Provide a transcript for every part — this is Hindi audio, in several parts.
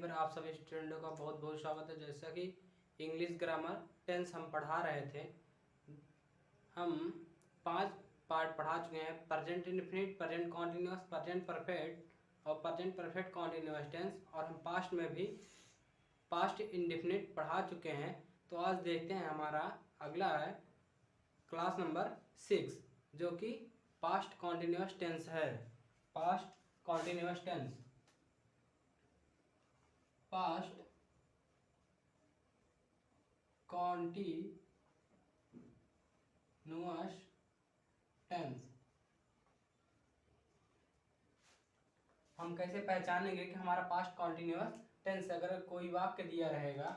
पर आप सभी स्टूडेंटों का बहुत बहुत स्वागत है। जैसा कि इंग्लिश ग्रामर टेंस हम पढ़ा रहे थे, हम 5 पार्ट पढ़ा चुके हैं। Present indefinite, present continuous, present perfect और प्रेजेंट परफेक्ट कॉन्टिन्यूअस टेंस, और हम पास्ट में भी पास्ट इंडेफिनिट पढ़ा चुके हैं। तो आज देखते हैं, हमारा अगला है क्लास नंबर 6, जो कि पास्ट कॉन्टिन्यूअस टेंस है। Past continuous tense, past continuous tense. हम कैसे पहचानेंगे कि हमारा पास्ट कॉन्टिन्यूअस टेंस है? अगर कोई वाक्य दिया रहेगा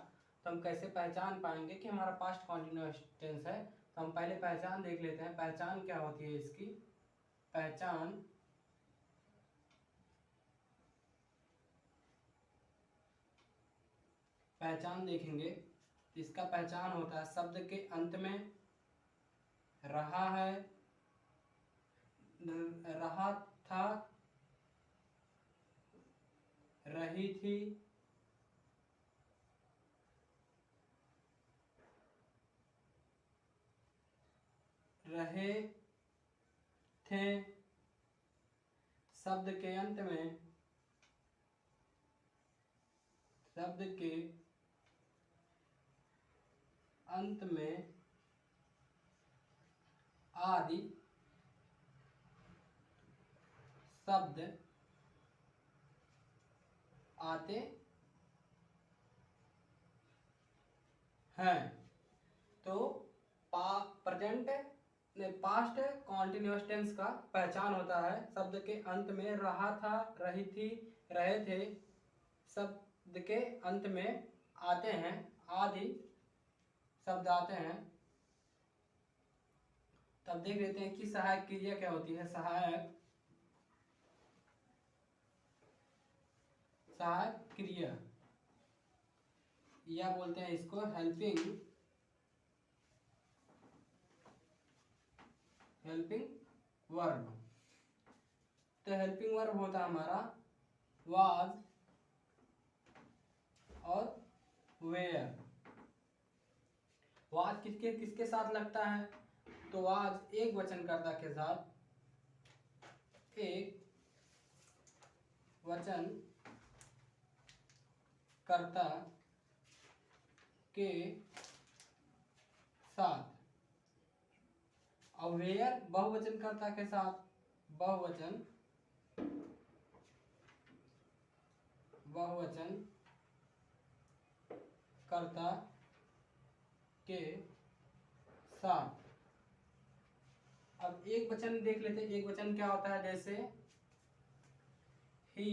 तो हम कैसे पहचान पाएंगे कि हमारा पास्ट कॉन्टिन्यूअस टेंस है? तो हम पहले पहचान देख लेते हैं। पहचान क्या होती है इसकी? पहचान देखेंगे, इसका पहचान होता है शब्द के अंत में रहा है, रहा था, रही थी, रहे थे। शब्द के अंत में, शब्द के अंत में आदि शब्द आते हैं। तो प्रेजेंट पास्ट कॉन्टिन्यूअस टेंस का पहचान होता है शब्द के अंत में रहा था, रही थी, रहे थे, शब्द के अंत में आते हैं, आदि शब्द आते हैं। तब देख लेते हैं कि सहायक क्रिया क्या होती है। सहायक क्रिया, या बोलते हैं इसको हेल्पिंग वर्ब। तो हेल्पिंग वर्ब होता है हमारा वाज और वेयर। वाज किसके किसके साथ लगता है? तो वाज एक वचनकर्ता के साथ, एक वचनकर्ता के साथ, और वेयर बहुवचनकर्ता के साथ, बहुवचनकर्ता के साथ। अब एक वचन देख लेते हैं। एक वचन क्या होता है? जैसे ही,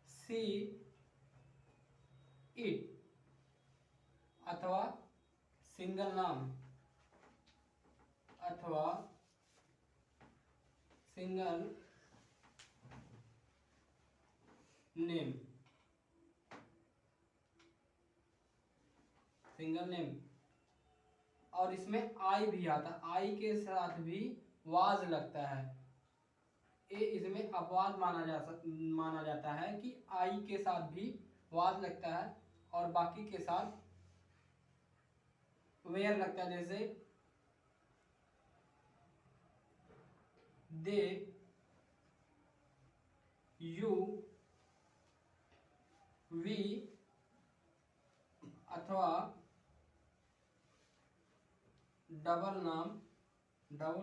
सी, इट, अथवा सिंगल नाम, अथवा सिंगल नेम, और इसमें आई भी आता है। आई के साथ भी वाज लगता है। ये इसमें अपवाद माना जाता है कि आई के साथ भी वाज लगता है और बाकी के साथ वेयर लगता है। जैसे दे, यू, वी, अथवा डबल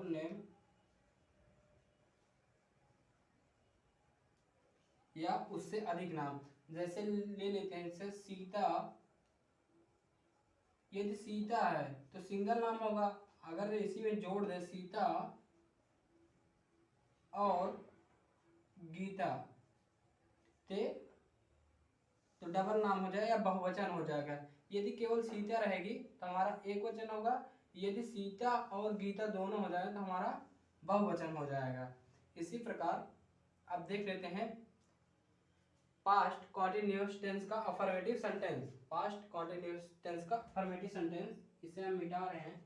नेम, या उससे अधिक नाम। जैसे ले लेते हैं, जैसे सीता। यदि सीता है तो सिंगल नाम होगा। अगर इसी में जोड़ दे सीता और गीता, तो डबल नाम हो जाएगा या बहुवचन हो जाएगा। यदि केवल सीता रहेगी तो हमारा एक वचन होगा। यदि सीता और गीता दोनों हो जाए तो हमारा बहुवचन हो जाएगा। इसी प्रकार अब देख लेते हैं पास्ट कॉन्टिन्यूअस टेंस का affirmative sentence. Past continuous tense का अफर्मेटिव सेंटेंस, इसे हम मिटा रहे हैं।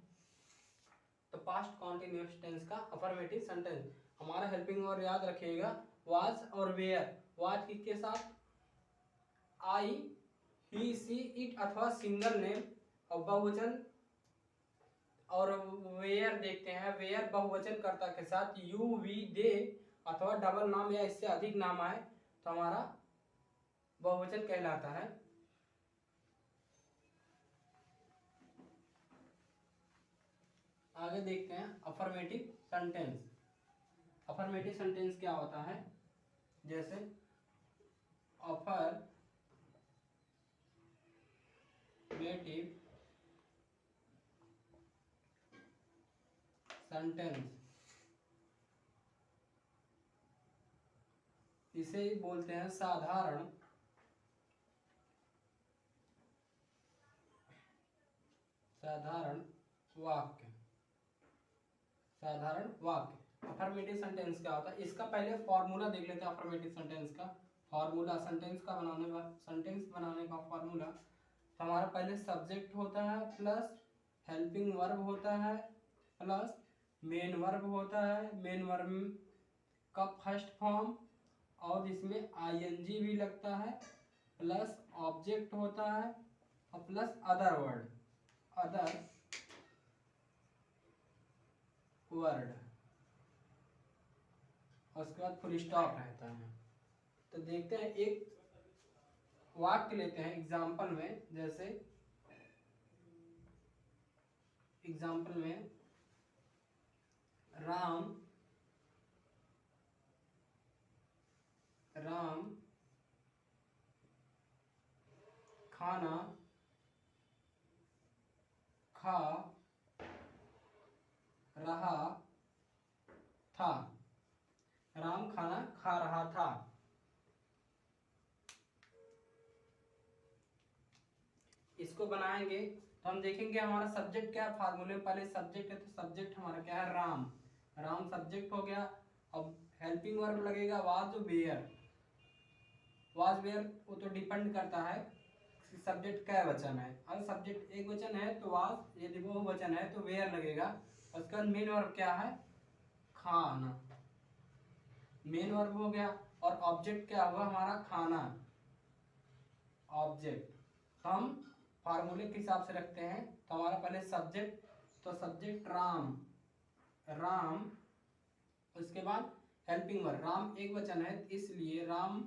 तो पास्ट कॉन्टिन्यूअस टेंस का अफर्मेटिव सेंटेंस हमारा हेल्पिंग वर्ब याद रखिएगा वाज और वेयर। वाज किसके साथ? आई, ही, सी, इट अथवा सिंगल नेम, और बहुवचन और वेयर देखते हैं। वेयर बहुवचन कर्ता के साथ यू, वी, दे अथवा डबल नाम या इससे अधिक नाम आए तो हमारा बहुवचन कहलाता है। आगे देखते हैं अफर्मेटिव सेंटेंस। अफर्मेटिव सेंटेंस क्या होता है? जैसे अफर्मेटिव सेंटेंस, इसे बोलते हैं साधारण वाक्य। साधारण वाक्य अफर्मेटिव सेंटेंस क्या होता है? इसका पहले फॉर्मूला देख लेते हैं। अफर्मेटिव सेंटेंस का फॉर्मूला, सेंटेंस बनाने का फॉर्मूला, तो हमारा पहले सब्जेक्ट होता है प्लस हेल्पिंग वर्ब होता है प्लस मेन वर्ब होता है। मेन वर्ब का फर्स्ट फॉर्म और इसमें आईएनजी भी लगता है, प्लस ऑब्जेक्ट होता है और प्लस अदर वर्ड, और उसके बाद फुल स्टॉप रहता है। तो देखते हैं, एक वाक्य लेते हैं एग्जाम्पल में। जैसे एग्जाम्पल में राम खाना खा रहा था। राम खाना खा रहा था। इसको बनाएंगे तो हम देखेंगे हमारा सब्जेक्ट क्या है। फार्मूले में पहले सब्जेक्ट है, तो सब्जेक्ट हमारा क्या है? राम। राम सब्जेक्ट हो गया। अब हेल्पिंग वर्ब लगेगा वाज वेयर। वाज वेयर वो तो डिपेंड करता है सब्जेक्ट क्या वचन है। अगर सब्जेक्ट एक वचन है तो वाज, यदि वो वचन है तो वेयर लगेगा। उसके बाद मेन वर्ब क्या है? खाना। मेन वर्ब हो गया। और ऑब्जेक्ट क्या हुआ हमारा? खाना, ऑब्जेक्ट। हम फार्मूले के हिसाब से रखते हैं। तो हमारा पहले सब्जेक्ट, तो सब्जेक्ट राम, उसके बाद हेल्पिंग वर्ब। राम एक वचन है इसलिए राम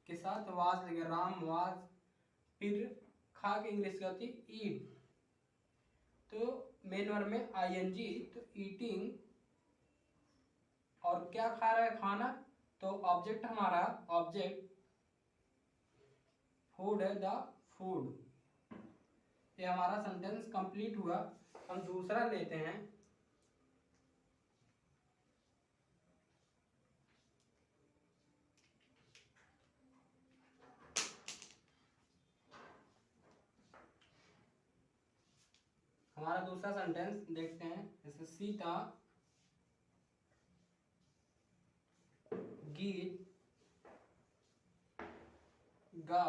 के साथ वाज लगेगा, राम वाज। फिर खा के इंग्लिश क्या होती है? ईट। तो मेन वर्ब में आईएनजी, तो ईटिंग। और क्या खा रहा है? खाना। तो ऑब्जेक्ट हमारा, ऑब्जेक्ट फूड है, द फूड। ये हमारा सेंटेंस कंप्लीट हुआ। हम दूसरा लेते हैं। हमारा दूसरा सेंटेंस देखते हैं। जैसे सीता गीत गा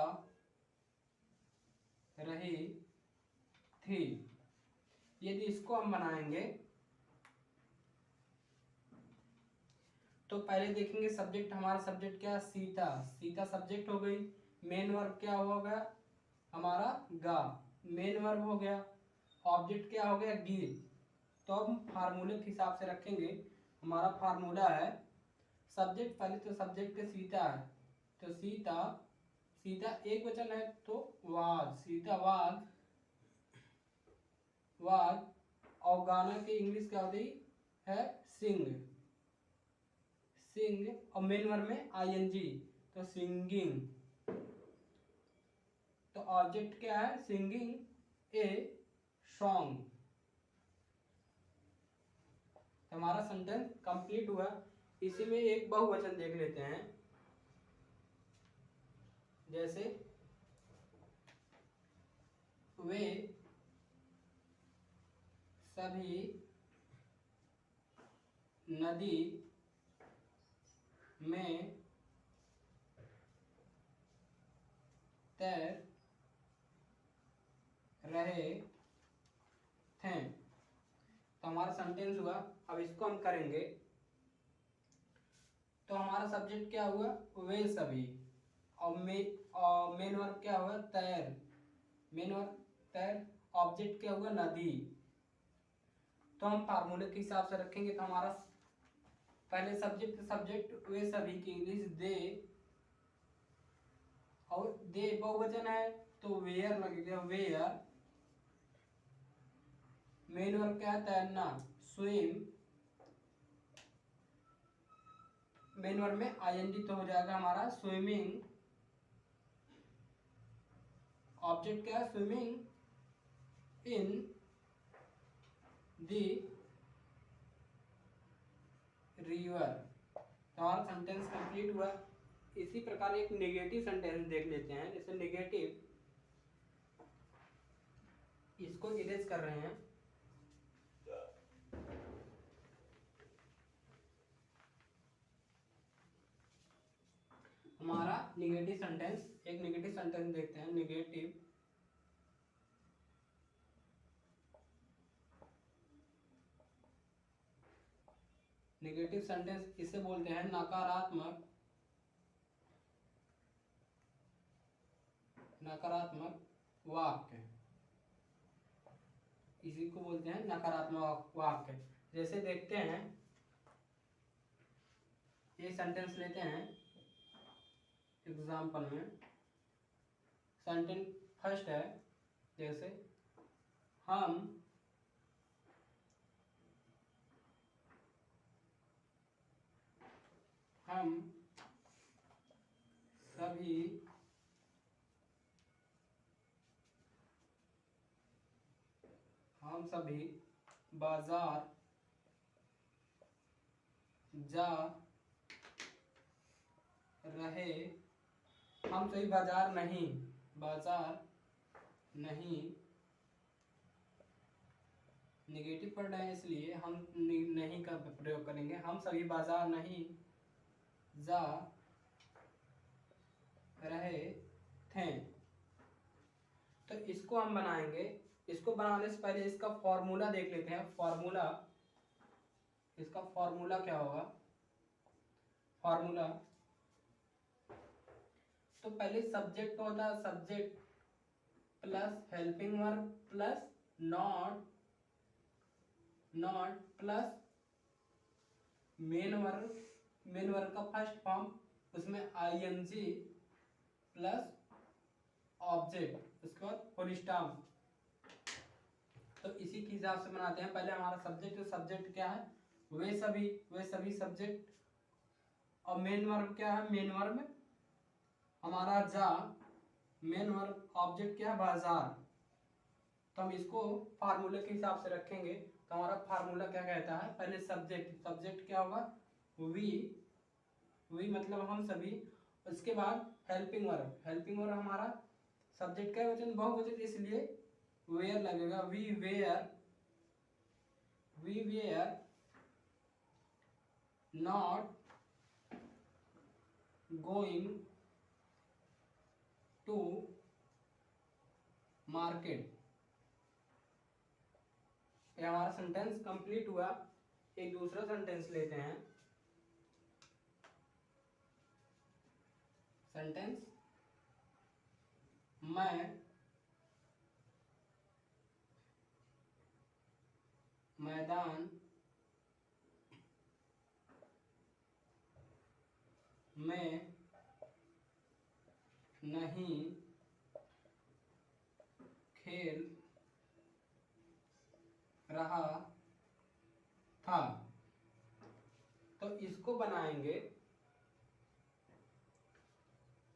रही थी। यदि इसको हम बनाएंगे तो पहले देखेंगे सब्जेक्ट, हमारा सब्जेक्ट क्या है? सीता। सीता सब्जेक्ट हो गई। मेन वर्ब क्या होगा हमारा? गा। मेन वर्ब हो गया। ऑब्जेक्ट क्या हो गया? गीत। तो हम फार्मूले के हिसाब से रखेंगे। हमारा फार्मूला है सब्जेक्ट, पहले तो सब्जेक्ट के सीता है, तो सीता एक वचन है तो वाज, सीता वाज। और गाना की इंग्लिश क्या होती है? सिंग। और मेन वर्ब में आईएनजी, तो सिंगिंग। तो ऑब्जेक्ट क्या है? Singing a song. हमारा सेंटेंस कंप्लीट हुआ। इसी में एक बहुवचन देख लेते हैं। जैसे वे सभी नदी में तैर रहे थे। तो हमारा सेंटेंस हुआ। अब इसको हम करेंगे तो हमारा सब्जेक्ट क्या हुआ? वे सभी। और मेन वर्ब क्या होगा, तैर, मेन वर्ब तैर, ऑब्जेक्ट क्या होगा, नदी। तो हम फार्मूले के हिसाब से रखेंगे तो हमारा पहले सब्जेक्ट वे सभी की इंग्लिश दे, और दे बहुवचन है तो वेयर लगेगा, वेयर। मेन वर्ब क्या है, तैरना, स्विम। मेन वर्ब में आईएनजी तो हो जाएगा हमारा स्विमिंग। ऑब्जेक्ट क्या है, स्विमिंग इन दी रिवर। तो हमारा सेंटेंस कंप्लीट हुआ। इसी प्रकार एक नेगेटिव सेंटेंस देख लेते हैं। जैसे नेगेटिव, इसको इरेज कर रहे हैं। हमारा नेगेटिव सेंटेंस, एक नेगेटिव सेंटेंस देखते हैं। नेगेटिव, नेगेटिव सेंटेंस इसे बोलते हैं नकारात्मक, नकारात्मक वाक्य। इसी को बोलते हैं नकारात्मक वाक्य। जैसे देखते हैं, ये सेंटेंस लेते हैं एग्जाम्पल में। सेंटेंस फर्स्ट है, जैसे हम सभी बाजार जा रहे, हम सभी बाजार नहीं, नेगेटिव पढ़ रहे हैं इसलिए हम नहीं का प्रयोग करेंगे। हम सभी बाजार नहीं जा रहे थे। तो इसको हम बनाएंगे। इसको बनाने से पहले इसका फॉर्मूला देख लेते हैं। फॉर्मूला, इसका फॉर्मूला क्या होगा, फॉर्मूला तो पहले सब्जेक्ट होता है, subject plus helping verb plus not plus main verb का फर्स्ट फॉर्म, उसमें आईएनजी प्लस ऑब्जेक्ट, उसके बाद फुल स्टॉप। तो इसी के हिसाब से बनाते हैं। पहले हमारा सब्जेक्ट क्या है, वे सभी सब्जेक्ट। और मेन वर्ब क्या है, मेन वर्ब हमारा जा, मेन वर्ब ऑब्जेक्ट क्या है, बाजार। तो हम इसको फार्मूले के हिसाब से रखेंगे। तो हमारा फार्मूला क्या कहता है, पहले सब्जेक्ट क्या होगा, वी मतलब हम सभी। उसके बाद हेल्पिंग वर्ब हमारा सब्जेक्ट का वचन बहुवचन, इसलिए वेयर लगेगा, we were not going to market. ये हमारा सेंटेंस कंप्लीट हुआ। एक दूसरा सेंटेंस लेते हैं। सेंटेंस, मैं मैदान में नहीं खेल रहा था। तो इसको बनाएंगे।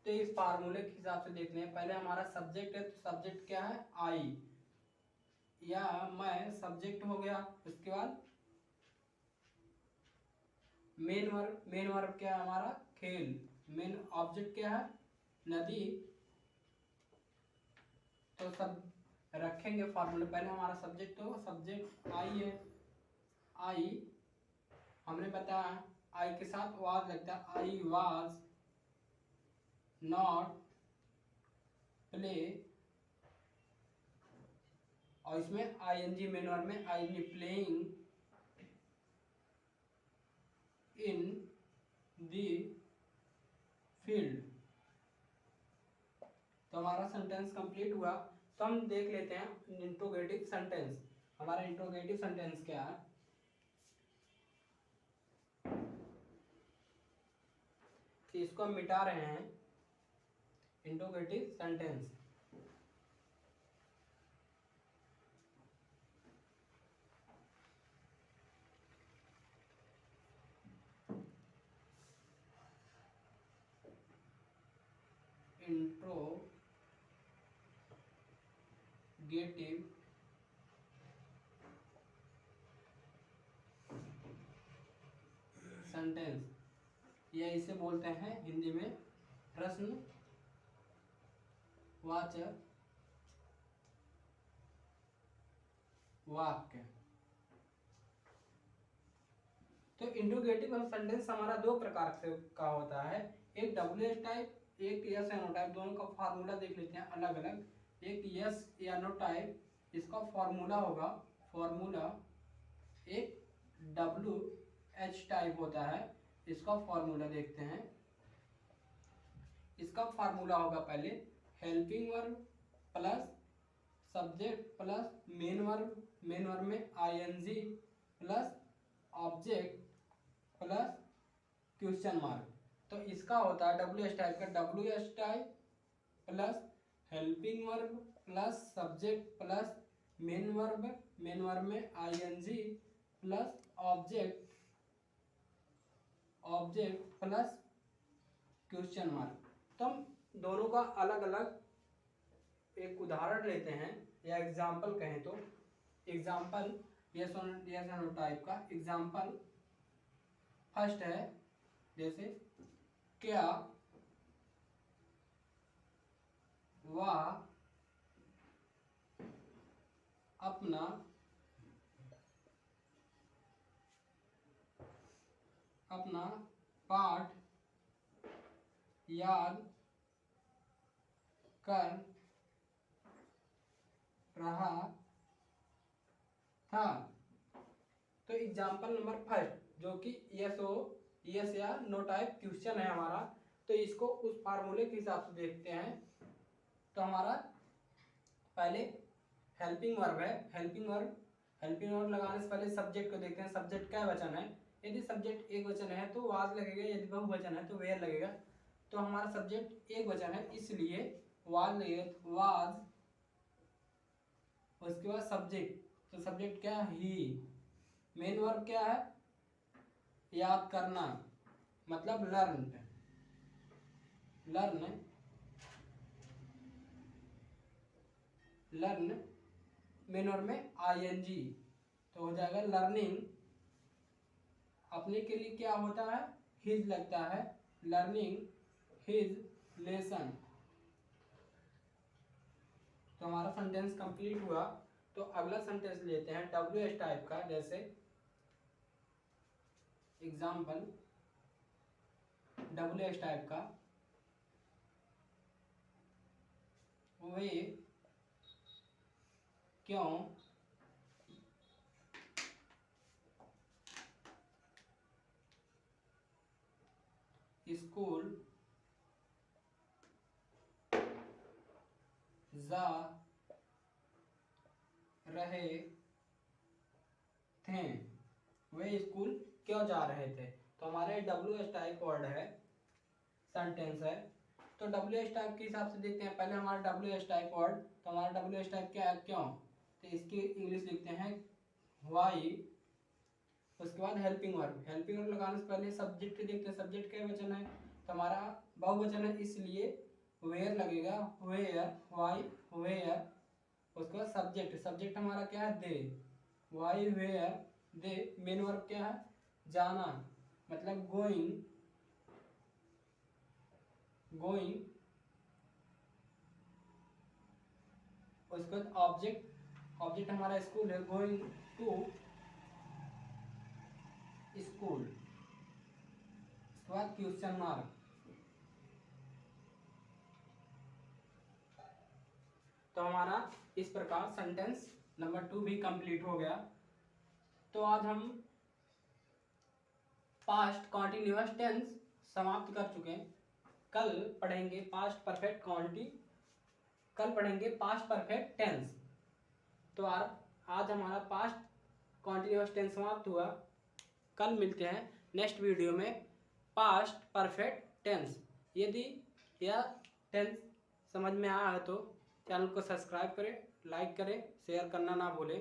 तो इस फार्मूले के हिसाब से देखते हैं। पहले हमारा सब्जेक्ट है, तो सब्जेक्ट क्या है, आई या मैं, सब्जेक्ट हो गया। उसके बाद मेन वर्ब क्या है हमारा, खेल। मेन ऑब्जेक्ट क्या है, नदी। तो सब रखेंगे फार्मूले। पहले हमारा सब्जेक्ट आई है, आई हमने बताया, आई के साथ वाज लगता है, आई वाज नॉट प्ले। और इसमें आईएनजी, मेन वर्ब में ING, playing in the field. तो हमारा सेंटेंस कंप्लीट हुआ। तो हम देख लेते हैं इंट्रोगेटिव सेंटेंस। हमारा इंट्रोगेटिव सेंटेंस क्या है, इसको हम मिटा रहे हैं। इंट्रोगेटिव सेंटेंस इंट्रोगेटिव सेंटेंस, या इसे बोलते हैं हिंदी में प्रश्नवाचक वाक्य। तो इंट्रोगेटिव सेंटेंस हमारा दो प्रकार से का होता है, एक WH टाइप, एक यस या नो टाइप। दोनों का फार्मूला देख लेते हैं अलग अलग। एक यस या नो टाइप, इसका फार्मूला होगा, फार्मूला एक WH टाइप होता है, इसका फार्मूला देखते हैं। इसका फार्मूला होगा पहले helping verb plus subject plus main verb, main verb में ING plus object plus question mark. तो इसका होता है WH टाइप का WH type plus helping verb plus subject plus main verb, main verb में ING plus object plus question mark. तो हम दोनों का अलग अलग एक उदाहरण लेते हैं या एग्जाम्पल कहें तो। एग्जाम्पल यस या नो टाइप का एग्जाम्पल फर्स्ट है, जैसे क्या वह अपना पाठ याद कर रहा था। तो एग्जाम्पल नंबर फर्स्ट जो कि यस या नो टाइप क्वेश्चन है हमारा, तो इसको उस फार्मूले के हिसाब से देखते हैं। तो हमारा पहले हेल्पिंग वर्ब है, हेल्पिंग वर्ब लगाने से पहले सब्जेक्ट को देखते हैं। सब्जेक्ट क्या वचन है, यदि सब्जेक्ट एक वचन है तो वाज लगेगा, यदि बहुवचन है तो वेयर लगेगा। तो हमारा सब्जेक्ट एक वचन है इसलिए वाज लगेगा, वाज। उसके बाद सब्जेक्ट, तो सब्जेक्ट क्या है, ही। मेन वर्ब क्या है, याद करना, मतलब लर्न। मेन वर्ब में ING, तो हो जाएगा लर्निंग। अपने के लिए क्या होता है, हिज लगता है, लर्निंग हिज लेसन। तो हमारा सेंटेंस कंप्लीट हुआ। तो अगला सेंटेंस लेते हैं WH टाइप का, जैसे एग्जाम्पल WH टाइप का, वे क्यों स्कूल जा रहे थे, वे स्कूल क्यों जा रहे थे। तो हमारे WH टाइप वर्ड है, सेंटेंस है। तो WH टाइप के हिसाब से देखते हैं। पहले हमारा WH टाइप वर्ड, तो हमारा WH टाइप क्या है, क्यों। तो इसकी इंग्लिश लिखते हैं वाई। उसके बाद हेल्पिंग वर्ब, हेल्पिंग वर्ब लगाने से पहले सब्जेक्ट देखते हैं। सब्जेक्ट क्या वचन है, तो हमारा बहुवचन है इसलिए वेयर लगेगा, वेयर, वाई वेयर। उसके बाद सब्जेक्ट हमारा क्या है, they, why were they. Main verb क्या है, जाना, मतलब गोइंग। उसके बाद ऑब्जेक्ट हमारा स्कूल है, गोइंग टू स्कूल। उसके बाद क्वेश्चन मार्क। तो हमारा इस प्रकार सेंटेंस नंबर 2 भी कंप्लीट हो गया। तो आज हम पास्ट कॉन्टिन्यूअस टेंस समाप्त कर चुके हैं। कल पढ़ेंगे पास्ट परफेक्ट कल पढ़ेंगे पास्ट परफेक्ट टेंस। तो आज हमारा पास्ट कॉन्टिन्यूअस टेंस समाप्त हुआ। कल मिलते हैं नेक्स्ट वीडियो में पास्ट परफेक्ट टेंस। यदि यह टेंस समझ में आया है तो चैनल को सब्सक्राइब करें, लाइक करें, शेयर करना ना भूलें।